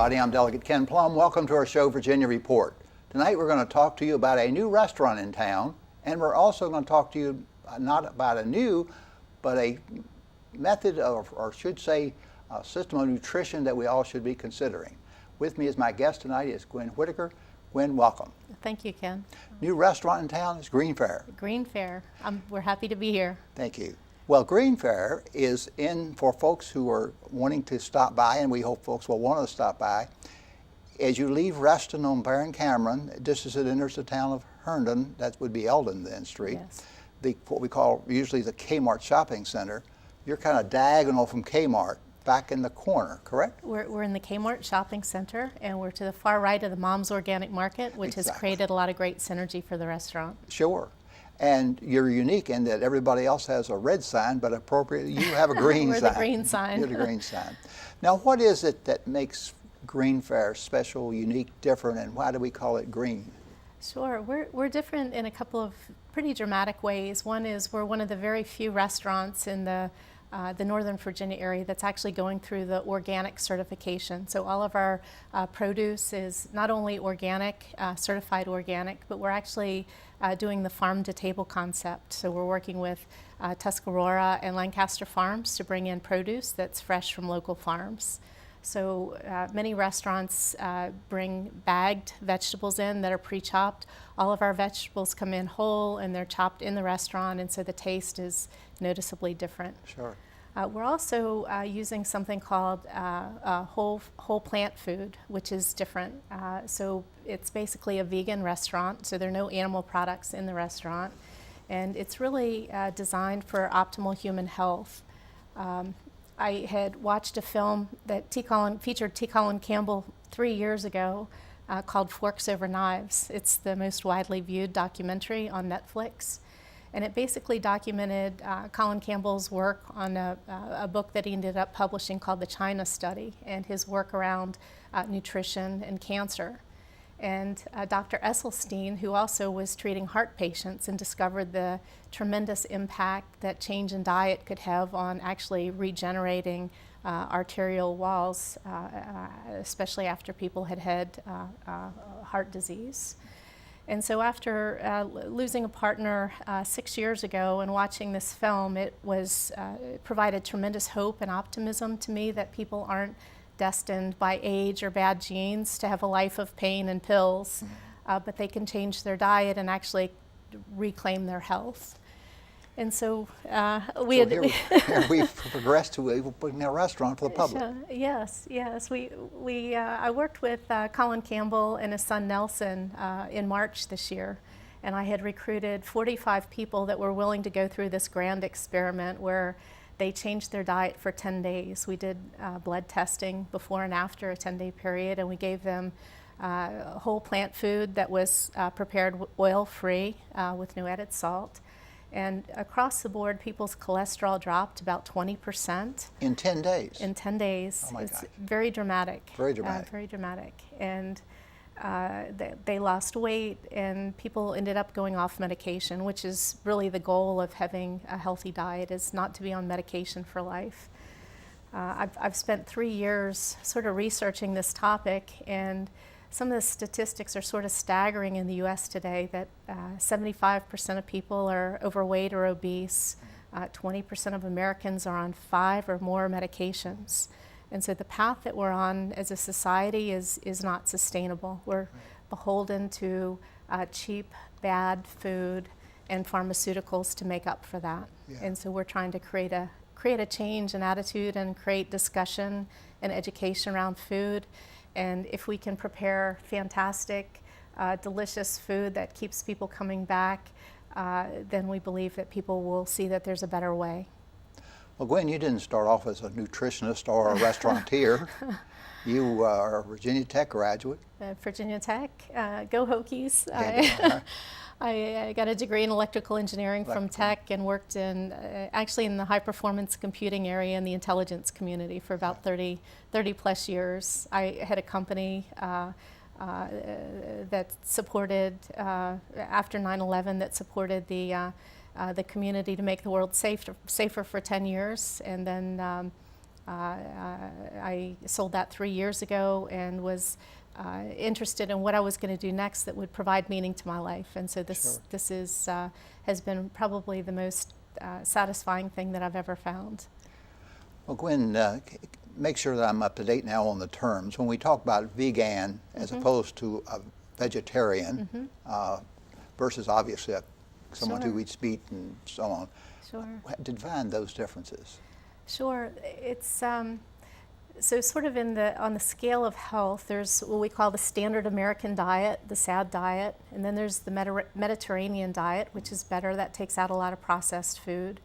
everybody. I'm Delegate Ken Plum. Welcome to our show, Virginia Report. Tonight we're going to talk to you about a new restaurant in town, and we're also going to talk to you not about a new, but a method of, or should say, a system of nutrition that we all should be considering. With me as my guest tonight is Gwen Whitaker. Gwen, welcome. Thank you, Ken. New restaurant in town is VAGreenFare. VAGreenFare. We're happy to be here. Thank you. Well, VAGreenFare is in for folks who are wanting to stop by, and we hope folks will want to stop by. As you leave Reston on Barron Cameron, just as it enters the town of Herndon, that would be Eldon then Street, Yes. What we call usually the Kmart shopping center, you're kind of diagonal from Kmart, back in the corner, correct? We're in the Kmart shopping center, and we're to the far right of the Mom's Organic Market, which has created a lot of great synergy for the restaurant. Sure. And you're unique in that everybody else has a red sign, but appropriately you have a green We're sign. the green sign. You're the green sign. Now, what is it that makes VAGreenFare special, unique, different, and why do we call it green? Sure. We're different in a couple of pretty dramatic ways. One is we're one of the very few restaurants in the Northern Virginia area that's actually going through the organic certification. So all of our produce is not only organic, certified organic, but we're actually doing the farm to table concept. So we're working with Tuscarora and Lancaster farms to bring in produce that's fresh from local farms. So many restaurants bring bagged vegetables in that are pre-chopped. All of our vegetables come in whole and they're chopped in the restaurant, and so the taste is noticeably different. Sure. We're also using something called whole plant food, which is different. So it's basically a vegan restaurant, so there are no animal products in the restaurant, and it's really designed for optimal human health. I had watched a film that featured T. Colin Campbell 3 years ago called Forks Over Knives. It's the most widely viewed documentary on Netflix. And it basically documented Colin Campbell's work on a book that he ended up publishing called The China Study, and his work around nutrition and cancer. And Dr. Esselstyn, who also was treating heart patients and discovered the tremendous impact that change in diet could have on actually regenerating arterial walls, especially after people had heart disease. And so after losing a partner 6 years ago and watching this film, it provided tremendous hope and optimism to me that people aren't destined by age or bad genes to have a life of pain and pills, but they can change their diet and actually reclaim their health. And so we've progressed to opening a restaurant for the public. Yes. I worked with Colin Campbell and his son Nelson in March this year, and I had recruited 45 people that were willing to go through this grand experiment where they changed their diet for 10 days. We did blood testing before and after a 10-day period, and we gave them whole plant food that was prepared oil-free with no added salt. And across the board, people's cholesterol dropped about 20%. In 10 days? In 10 days. Oh my it's gosh. very dramatic. Very dramatic. Very dramatic. And they lost weight, and people ended up going off medication, which is really the goal of having a healthy diet, is not to be on medication for life. I've spent 3 years sort of researching this topic, and some of the statistics are sort of staggering in the U.S. today, that 75% of people are overweight or obese, 20% of Americans are on 5 or more medications. And so the path that we're on as a society is not sustainable. We're beholden to cheap, bad food and pharmaceuticals to make up for that. Yeah. And so we're trying to create a change in attitude and create discussion and education around food. And if we can prepare fantastic, delicious food that keeps people coming back, then we believe that people will see that there's a better way. Well, Gwen, you didn't start off as a nutritionist or a restaurateur. You are a Virginia Tech graduate. Virginia Tech, go Hokies. Okay, I got a degree in electrical engineering from Tech and worked in actually in the high performance computing area in the intelligence community for about 30 plus years. I had a company that supported, after 9/11, that supported the community to make the world safer for 10 years, and then I sold that 3 years ago and was interested in what I was going to do next that would provide meaning to my life. And so this is has been probably the most satisfying thing that I've ever found. Well, Gwen, make sure that I'm up to date now on the terms. When we talk about vegan as opposed to a vegetarian versus obviously someone who eats meat and so on, define those differences. Sure. It's so sort of on the scale of health, there's what we call the standard American diet, the SAD diet, and then there's the Mediterranean diet, which is better. That takes out a lot of processed food.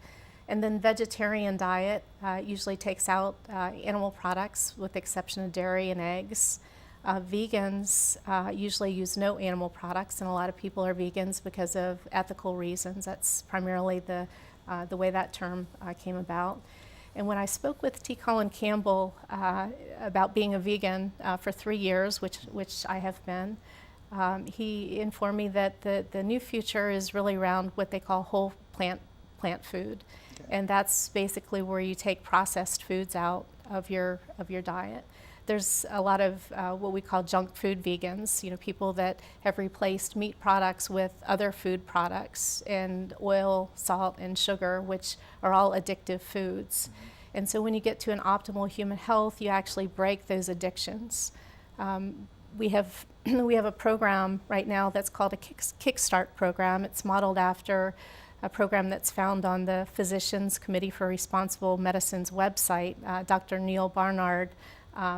And then vegetarian diet usually takes out animal products with the exception of dairy and eggs. Vegans usually use no animal products, and a lot of people are vegans because of ethical reasons. That's primarily the way that term came about. And when I spoke with T. Colin Campbell about being a vegan for 3 years, which I have been, he informed me that the new future is really around what they call whole plant food. Okay. And that's basically where you take processed foods out of your diet. There's a lot of what we call junk food vegans, people that have replaced meat products with other food products and oil, salt, and sugar, which are all addictive foods. Mm-hmm. And so when you get to an optimal human health, you actually break those addictions. We have a program right now that's called a Kickstart program. It's modeled after a program that's found on the Physicians Committee for Responsible Medicine's website. Dr. Neil Barnard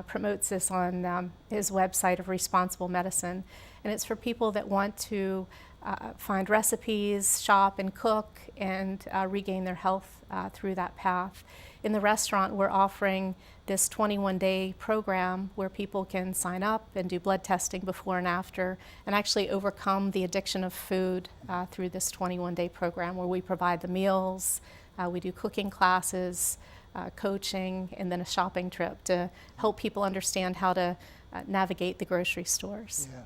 promotes this on his website of Responsible Medicine. And it's for people that want to find recipes, shop and cook, and regain their health through that path. In the restaurant, we're offering this 21-day program where people can sign up and do blood testing before and after and actually overcome the addiction of food through this 21-day program where we provide the meals, we do cooking classes, coaching, and then a shopping trip to help people understand how to navigate the grocery stores. Yeah.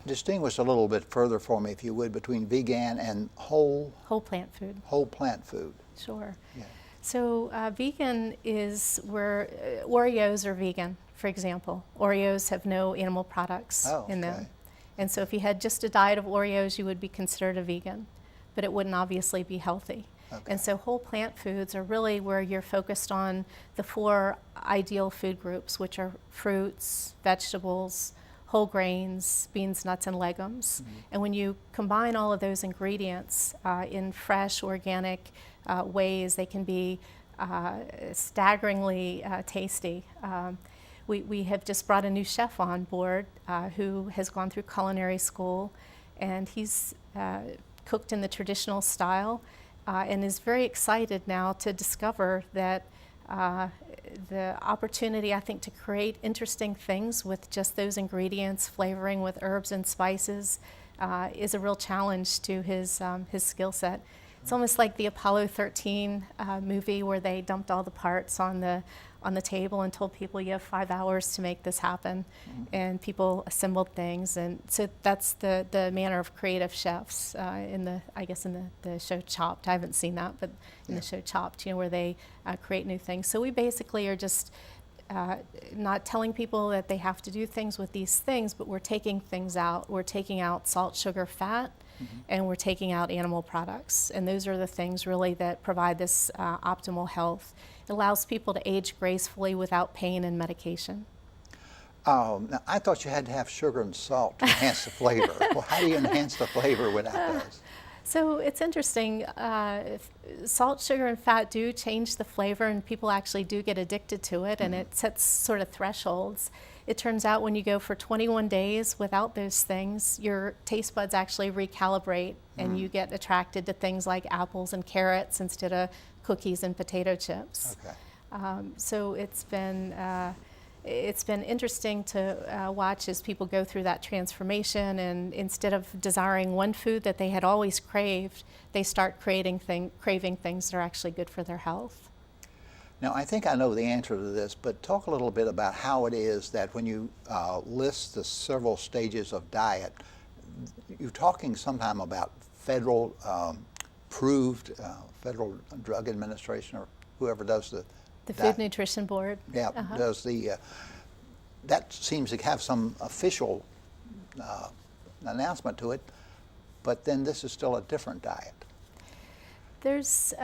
Distinguish a little bit further for me, if you would, between vegan and whole plant food. Whole plant food. Sure. Yeah. So vegan is where Oreos are vegan, for example. Oreos have no animal products in them. And so if you had just a diet of Oreos, you would be considered a vegan, but it wouldn't obviously be healthy. Okay. And so whole plant foods are really where you're focused on the 4 ideal food groups, which are fruits, vegetables, whole grains, beans, nuts, and legumes. Mm-hmm. And when you combine all of those ingredients in fresh, organic ways, they can be staggeringly tasty. We have just brought a new chef on board who has gone through culinary school, and he's cooked in the traditional style and is very excited now to discover that the opportunity, I think, to create interesting things with just those ingredients, flavoring with herbs and spices, is a real challenge to his skill set. It's almost like the Apollo 13 movie where they dumped all the parts on the table and told people you have 5 hours to make this happen, and people assembled things. And so that's the manner of creative chefs in the show Chopped. I haven't seen that, but in the show Chopped, where they create new things. So we basically are just not telling people that they have to do things with these things, but we're taking things out. We're taking out salt, sugar, fat, and we're taking out animal products. And those are the things really that provide this optimal health. It allows people to age gracefully without pain and medication. Now, I thought you had to have sugar and salt to enhance the flavor. Well, how do you enhance the flavor without those? So it's interesting. Salt, sugar, and fat do change the flavor, and people actually do get addicted to it, and it sets sort of thresholds. It turns out when you go for 21 days without those things, your taste buds actually recalibrate, and you get attracted to things like apples and carrots instead of cookies and potato chips. Okay. So it's been interesting to watch as people go through that transformation, and instead of desiring one food that they had always craved, they start craving things that are actually good for their health. Now, I think I know the answer to this, but talk a little bit about how it is that when you list the several stages of diet, you're talking sometime about federal approved, Federal Drug Administration, or whoever does the The that, Food Nutrition Board. Yeah, does the that seems to have some official announcement to it, but then this is still a different diet. There's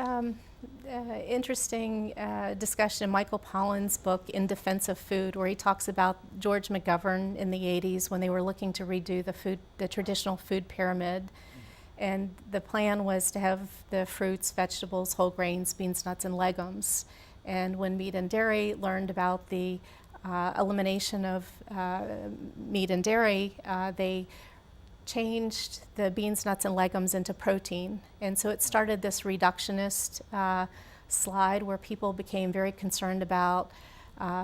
interesting discussion in Michael Pollan's book, In Defense of Food, where he talks about George McGovern in the 80s when they were looking to redo the traditional food pyramid. And the plan was to have the fruits, vegetables, whole grains, beans, nuts, and legumes. And when meat and dairy learned about the elimination of meat and dairy, they changed the beans, nuts, and legumes into protein. And so it started this reductionist slide where people became very concerned about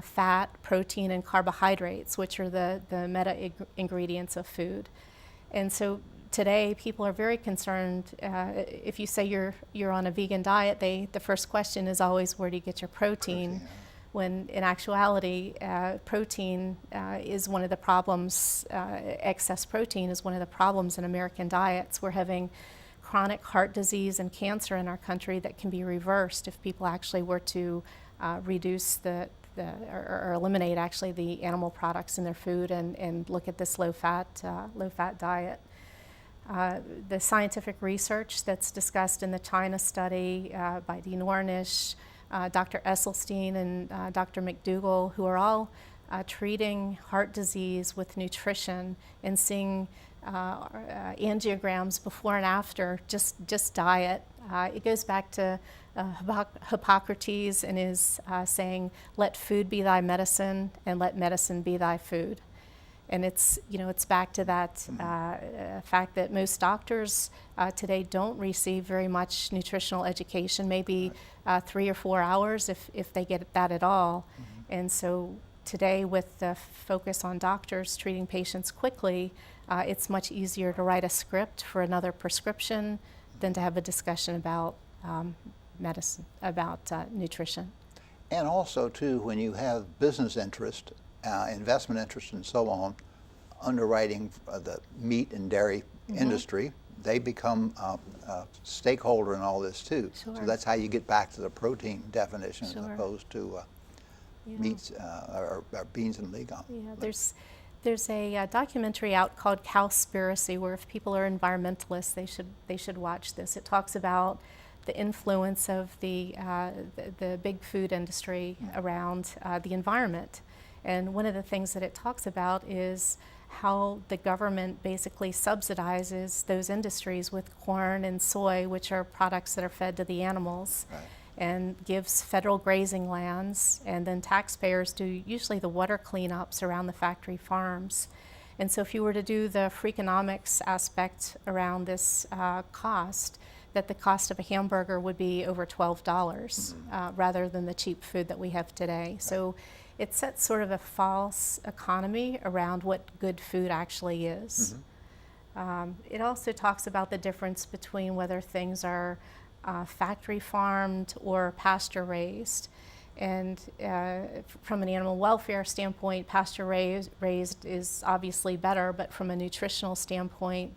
fat, protein, and carbohydrates, which are the meta ingredients of food. And so today people are very concerned. If you say you're on a vegan diet, the first question is always, where do you get your protein? When in actuality, protein is one of the problems, excess protein is one of the problems in American diets. We're having chronic heart disease and cancer in our country that can be reversed if people actually were to reduce or eliminate actually the animal products in their food and look at this low-fat diet. The scientific research that's discussed in the China study by Dean Ornish, Dr. Esselstyn and Dr. McDougall, who are all treating heart disease with nutrition and seeing angiograms before and after just diet. It goes back to Hippocrates and is saying, let food be thy medicine and let medicine be thy food. And it's back to that fact that most doctors today don't receive very much nutritional education, maybe 3 or 4 hours if they get that at all. And so today, with the focus on doctors treating patients quickly, it's much easier to write a script for another prescription than to have a discussion about medicine, about nutrition. And also, too, when you have business interest, investment interest, and so on, underwriting the meat and dairy industry, they become a stakeholder in all this too. Sure. So that's how you get back to the protein definition Sure. as opposed to meats or beans and legumes. Yeah, there's a documentary out called Cowspiracy, where if people are environmentalists, they should watch this. It talks about the influence of the big food industry around the environment. And one of the things that it talks about is how the government basically subsidizes those industries with corn and soy, which are products that are fed to the animals, Right. and gives federal grazing lands, and then taxpayers do usually the water cleanups around the factory farms. And so if you were to do the Freakonomics aspect around this cost, that the cost of a hamburger would be over $12 rather than the cheap food that we have today. Right. So it sets sort of a false economy around what good food actually is. It also talks about the difference between whether things are factory farmed or pasture raised. And from an animal welfare standpoint, pasture raised is obviously better, but from a nutritional standpoint,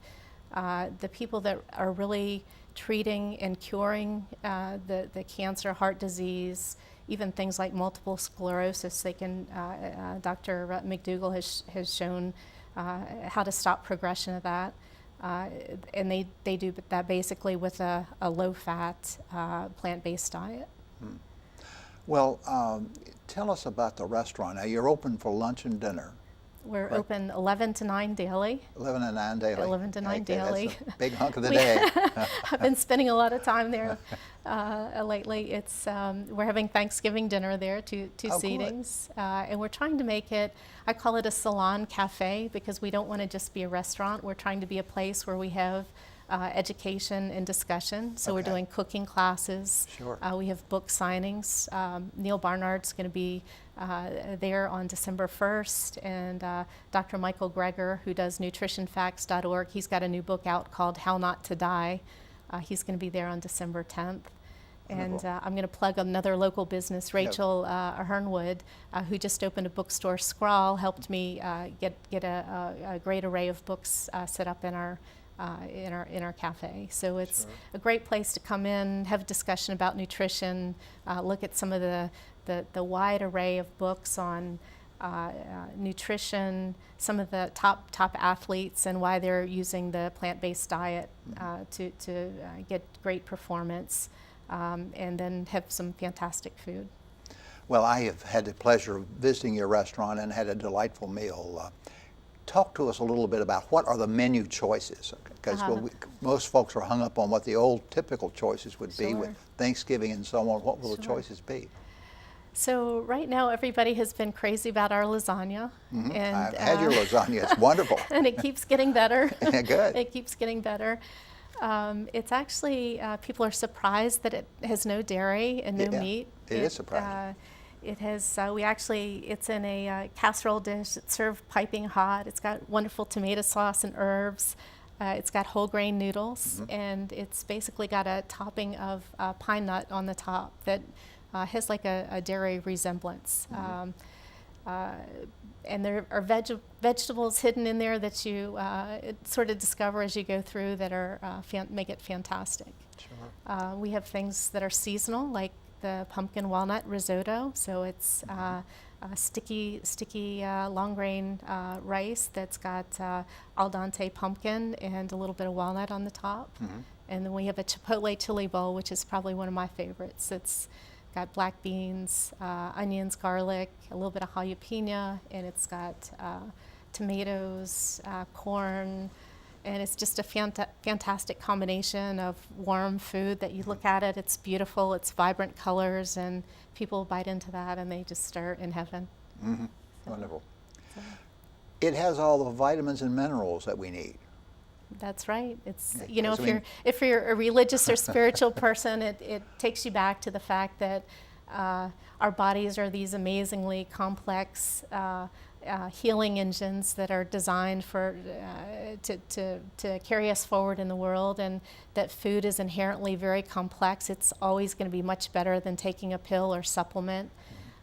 the people that are really treating and curing the cancer, heart disease, even things like multiple sclerosis, they can. Dr. McDougall has shown how to stop progression of that, and they do that basically with a low-fat, plant-based diet. Well, tell us about the restaurant. Now, you're open for lunch and dinner. We're open 11 to 9 daily. 11 to 9 daily. 11 to 9 daily. That's a big hunk of the day. I've been spending a lot of time there lately. It's we're having Thanksgiving dinner there, two seatings, and we're trying to make it. I call it a salon cafe because we don't want to just be a restaurant. We're trying to be a place where we have education and discussion. So we're doing cooking classes. Sure. We have book signings. Neil Barnard's going to be there on December 1st, and Dr. Michael Greger, who does nutritionfacts.org, he's got a new book out called How Not to Die. He's going to be there on December 10th. And I'm going to plug another local business, Rachel Hernwood, who just opened a bookstore. Scrawl helped me get a great array of books set up in our cafe. So it's a great place to come in, have a discussion about nutrition, look at some of the the wide array of books on nutrition, some of the top athletes, and why they're using the plant-based diet to get great performance, and then have some fantastic food. Well, I have had the pleasure of visiting your restaurant and had a delightful meal. Talk to us a little bit about what are the menu choices, because most folks are hung up on what the old typical choices would be with Thanksgiving and so on. What will the choices be? So right now everybody has been crazy about our lasagna. And I've had your lasagna, it's wonderful. And it keeps getting better. Good. It keeps getting better. It's actually, people are surprised that it has no dairy and no meat. It is surprising. It has, it's in a casserole dish. It's served piping hot. It's got wonderful tomato sauce and herbs. It's got whole grain noodles, and it's basically got a topping of pine nut on the top that has like a dairy resemblance. And there are vegetables hidden in there that you sort of discover as you go through that are make it fantastic. Sure. We have things that are seasonal, like the pumpkin walnut risotto. So it's sticky long grain rice that's got al dente pumpkin and a little bit of walnut on the top. And then we have a chipotle chili bowl, which is probably one of my favorites. It's got black beans, onions, garlic, a little bit of jalapeno, and it's got tomatoes, corn, and it's just a fantastic combination of warm food that you look at it, it's beautiful, it's vibrant colors, and people bite into that and they just start in heaven. Wonderful. It has all the vitamins and minerals that we need. That's right. It's, you know, if you're a religious or spiritual person, it takes you back to the fact that our bodies are these amazingly complex healing engines that are designed for to carry us forward in the world, and that food is inherently very complex. It's always going to be much better than taking a pill or supplement.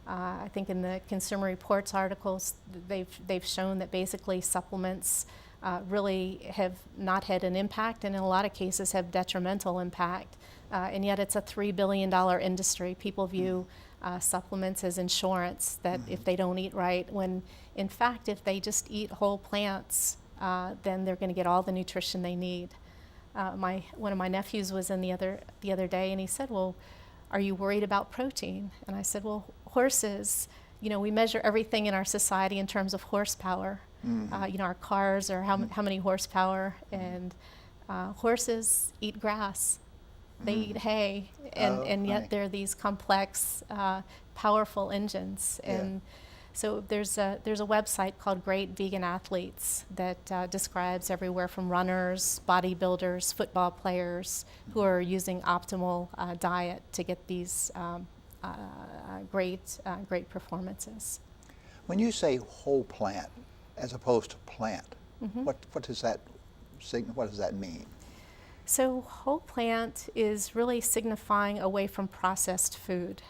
I think in the Consumer Reports articles, they've shown that basically supplements really have not had an impact, and in a lot of cases have detrimental impact. And yet it's a $3 billion industry. People view supplements as insurance, that if they don't eat right, when in fact if they just eat whole plants, then they're going to get all the nutrition they need. One of my nephews was in the other day, and he said, "Well, are you worried about protein?" And I said, "Well, horses, you know, we measure everything in our society in terms of horsepower. You know, our cars are how many horsepower, and horses eat grass. They eat hay, and yet they're these complex, powerful engines." And so there's a website called Great Vegan Athletes that describes everywhere from runners, bodybuilders, football players who are using optimal diet to get these great performances. When you say whole plant as opposed to plant, what does that mean? So whole plant is really signifying away from processed food.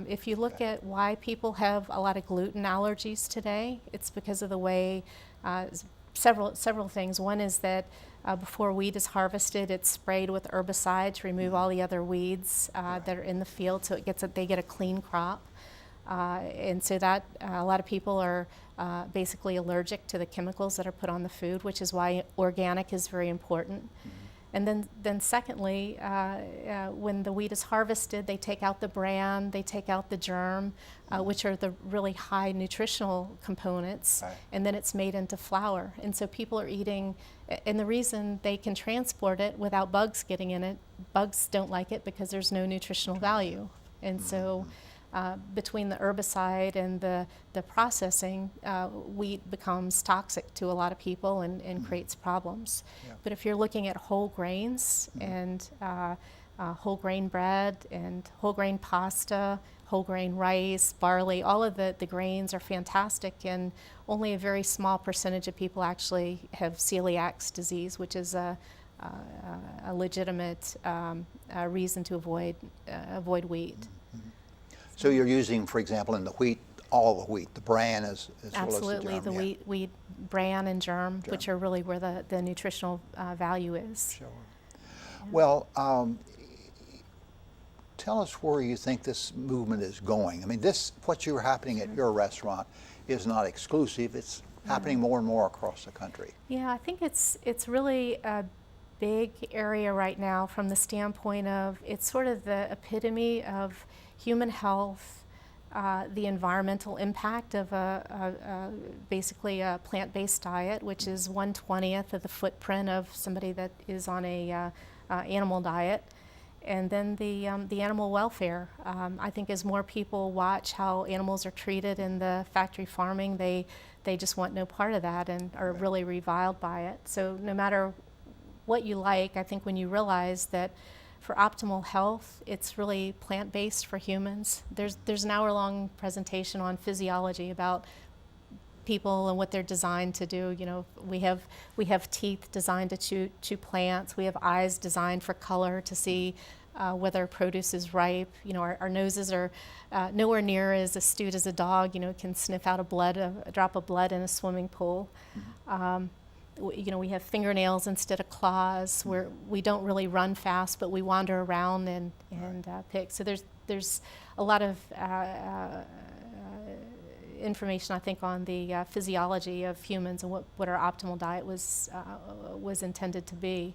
If you look at why people have a lot of gluten allergies today, it's because of the way several things. One is that before wheat is harvested, it's sprayed with herbicide to remove all the other weeds that are in the field, so they get a clean crop. And so that a lot of people are basically allergic to the chemicals that are put on the food, which is why organic is very important. And then secondly, when the wheat is harvested, they take out the bran, they take out the germ, which are the really high nutritional components, and then it's made into flour. And so people are eating, and the reason they can transport it without bugs getting in it, bugs don't like it because there's no nutritional value. And so between the herbicide and the processing, wheat becomes toxic to a lot of people and creates problems. But if you're looking at whole grains and whole grain bread and whole grain pasta, whole grain rice, barley, all of the grains are fantastic, and only a very small percentage of people actually have celiac disease, which is a legitimate reason to avoid wheat. So you're using, for example, in the wheat, all the wheat, the bran as Absolutely, well as the germ. Wheat bran and germ, which are really where the nutritional value is. Sure. Well, tell us where you think this movement is going. I mean, what you're happening at your restaurant is not exclusive. It's happening more and more across the country. Yeah, I think it's really a big area right now from the standpoint of it's sort of the epitome of human health, the environmental impact of basically a plant-based diet, which is 1/20th of the footprint of somebody that is on a animal diet. And then the animal welfare. I think as more people watch how animals are treated in the factory farming, they just want no part of that and are really reviled by it. So no matter what you like, I think when you realize that for optimal health, it's really plant-based for humans. There's an hour-long presentation on physiology about people and what they're designed to do. You know, we have teeth designed to chew plants. We have eyes designed for color to see whether produce is ripe. You know, our noses are nowhere near as astute as a dog. You know, can sniff out a drop of blood in a swimming pool. You know, we have fingernails instead of claws. We don't really run fast, but we wander around and pick. So there's a lot of information, I think, on the physiology of humans and what our optimal diet was intended to be.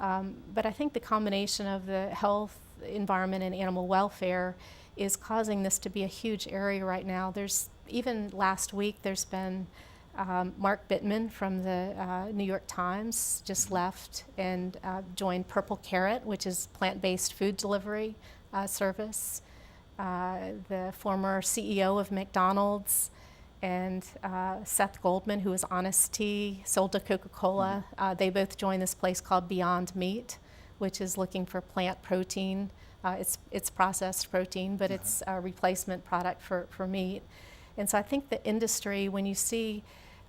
But I think the combination of the health, environment, and animal welfare is causing this to be a huge area right now. Even last week, there's been Mark Bittman from the New York Times just left and joined Purple Carrot, which is plant-based food delivery service. The former CEO of McDonald's and Seth Goldman, who was Honest Tea, sold to Coca-Cola. They both joined this place called Beyond Meat, which is looking for plant protein. It's processed protein, but it's a replacement product for meat. And so I think the industry, when you see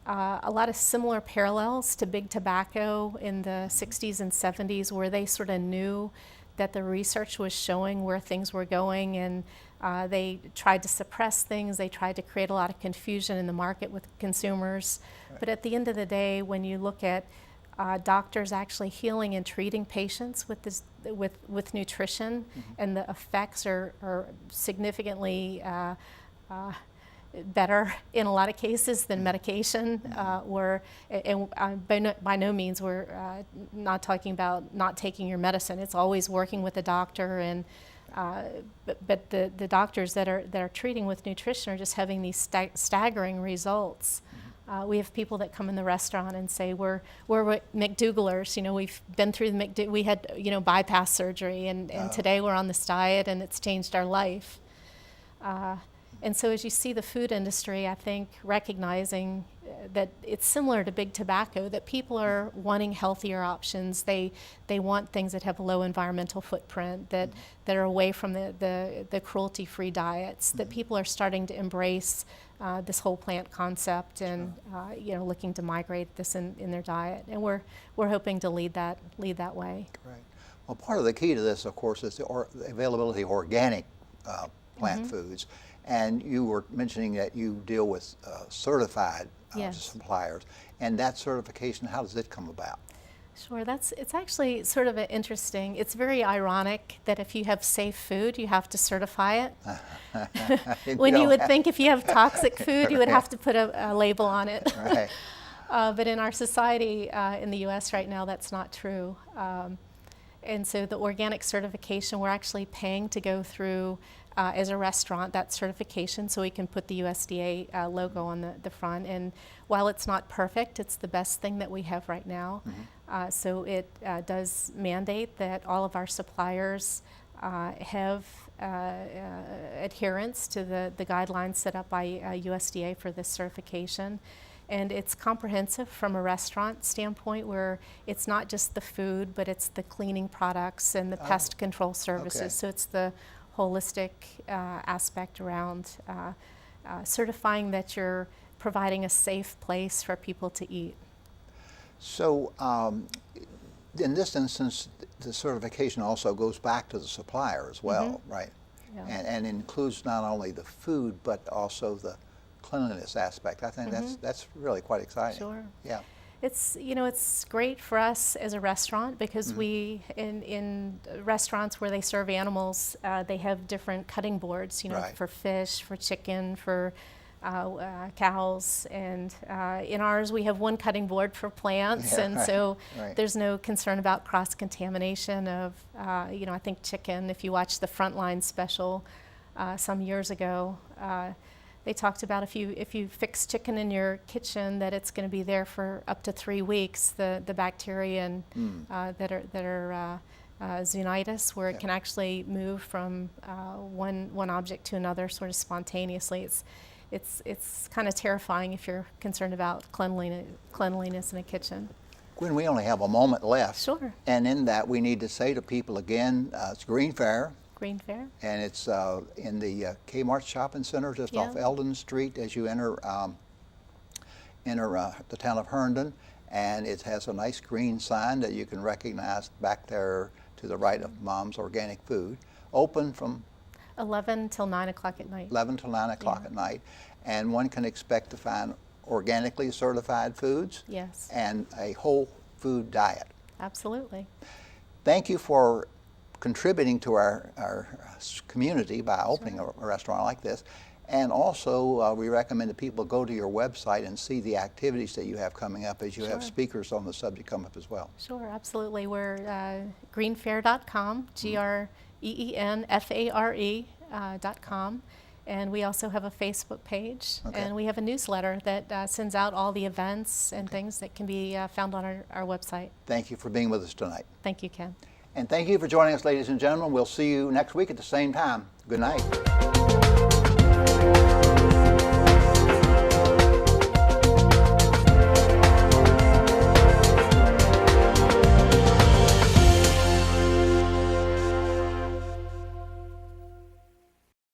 a lot of similar parallels to big tobacco in the 60s and 70s, where they sort of knew that the research was showing where things were going, and they tried to suppress things. They tried to create a lot of confusion in the market with consumers. Right. But at the end of the day, when you look at doctors actually healing and treating patients with nutrition, and the effects are significantly better in a lot of cases than medication. By no means we're not talking about not taking your medicine. It's always working with a doctor, and but the doctors that are treating with nutrition are just having these staggering results. We have people that come in the restaurant and say, we're McDougalers. You know, we've been through we had bypass surgery, and today we're on this diet, and it's changed our life. And so as you see the food industry, I think, recognizing that it's similar to big tobacco, that people are wanting healthier options. They want things that have a low environmental footprint, that are away from the cruelty-free diets, that people are starting to embrace this whole plant concept, and looking to migrate this in their diet. And we're hoping to lead that way. Right. Well, part of the key to this, of course, is the availability of organic plant foods. And you were mentioning that you deal with certified suppliers, and that certification, how does it come about? Sure, it's actually sort of interesting. It's very ironic that if you have safe food, you have to certify it. When you would think if you have toxic food, you would have to put a label on it. Right. But in our society in the U.S. right now, that's not true. And so the organic certification, we're actually paying to go through as a restaurant, that certification, so we can put the USDA logo on the front. And while it's not perfect, it's the best thing that we have right now. So it does mandate that all of our suppliers have adherence to the guidelines set up by USDA for this certification. And it's comprehensive from a restaurant standpoint, where it's not just the food, but it's the cleaning products and the pest control services. Okay. So it's the holistic aspect around certifying that you're providing a safe place for people to eat. So in this instance, the certification also goes back to the supplier as well, right? Yeah. And includes not only the food, but also the cleanliness aspect. I think that's really quite exciting. Sure. Yeah. It's great for us as a restaurant because we, in restaurants where they serve animals, they have different cutting boards, Right. for fish, for chicken, for cows, and in ours we have one cutting board for plants, Yeah, and right, so right. there's no concern about cross-contamination of, I think chicken, if you watch the Frontline special some years ago, they talked about if you fix chicken in your kitchen, that it's going to be there for up to 3 weeks. The bacteria that are zoonitis, where it Yeah. can actually move from one object to another sort of spontaneously. It's kind of terrifying if you're concerned about cleanliness in a kitchen. Gwen, we only have a moment left. Sure. And in that, we need to say to people again, it's GreenFare, VAGreenFare. and it's in the Kmart Shopping Center just Yeah. off Eldon Street as you enter the town of Herndon. And it has a nice green sign that you can recognize back there to the right of Mom's Organic Food. Open from 11 till 9 o'clock at night. 11 till 9 o'clock at night. And one can expect to find organically certified foods Yes, and a whole food diet. absolutely. Thank you for contributing to our community by opening a restaurant like this. And also, we recommend that people go to your website and see the activities that you have coming up, as you have Sure. speakers on the subject come up as well. Sure, absolutely. We're greenfare.com, GREENFARE.com. And we also have a Facebook page, Okay. and we have a newsletter that sends out all the events and things that can be found on our website. Thank you for being with us tonight. Thank you, Ken. And thank you for joining us, ladies and gentlemen. We'll see you next week at the same time. Good night.